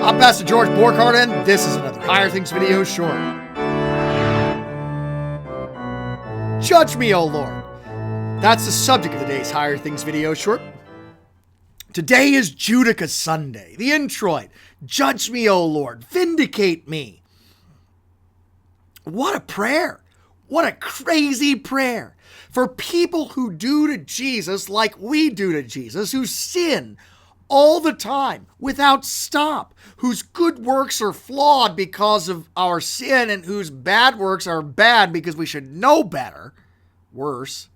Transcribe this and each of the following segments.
I'm Pastor George Borghardt, and this is another Higher Things video short. Judge me, O Lord. That's the subject of today's Higher Things video short. Today is Judica Sunday, the introit. Judge me, O Lord. Vindicate me. What a prayer. What a crazy prayer. For people who do to Jesus like we do to Jesus, who sin all the time without stop, whose good works are flawed because of our sin and whose bad works are bad because we should know better, worse.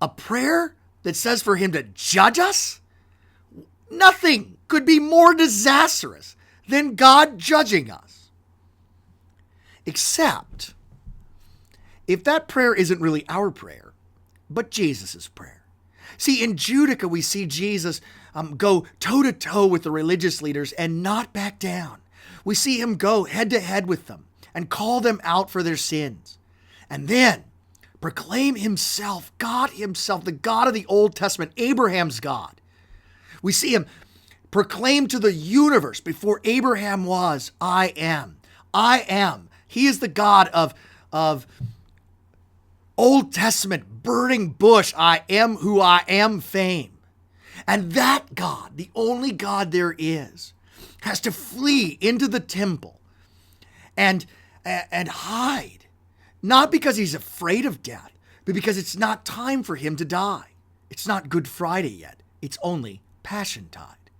A prayer that says for him to judge us? Nothing could be more disastrous than God judging us. Except if that prayer isn't really our prayer, but Jesus' prayer. See, in Judica, we see Jesus go toe-to-toe with the religious leaders and not back down. We see him go head-to-head with them and call them out for their sins. And then proclaim himself, God himself, the God of the Old Testament, Abraham's God. We see him proclaim to the universe before Abraham was, I am. I am. He is the God of Old Testament burning bush, I am who I am fame. And that God, the only God there is, has to flee into the temple and hide. Not because he's afraid of death, but because it's not time for him to die. It's not Good Friday yet. It's only Passiontide.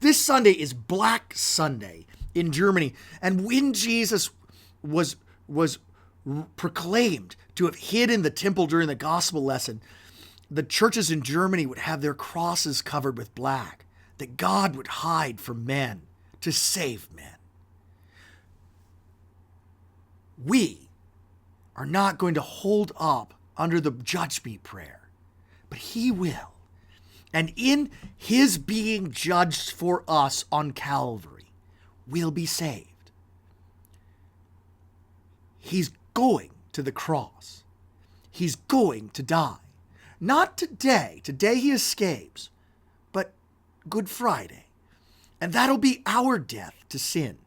This Sunday is Black Sunday in Germany. And when Jesus was proclaimed to have hid in the temple during the gospel lesson, the churches in Germany would have their crosses covered with black, that God would hide from men to save men. We are not going to hold up under the judge me prayer, but he will. And in his being judged for us on Calvary, we'll be saved. He's going to the cross. He's going to die. Not today. Today he escapes, but Good Friday. And that'll be our death to sin.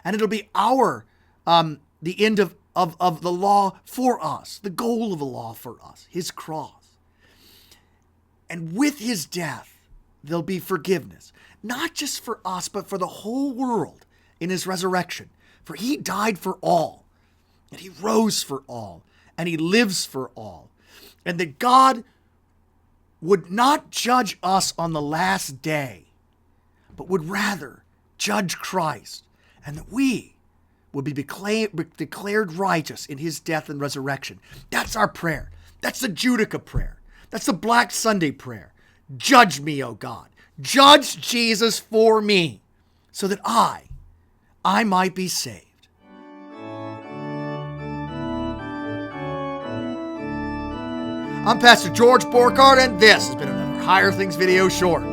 And it'll be our, the end of the law for us, the goal of the law for us, his cross. And with his death, there'll be forgiveness, not just for us, but for the whole world in his resurrection. For he died for all. And he rose for all, and he lives for all. And that God would not judge us on the last day, but would rather judge Christ, and that we would be declared righteous in his death and resurrection. That's our prayer. That's the Judica prayer. That's the Black Sunday prayer. Judge me, O God. Judge Jesus for me, so that I might be saved. I'm Pastor George Borghardt, and this has been another Higher Things video short.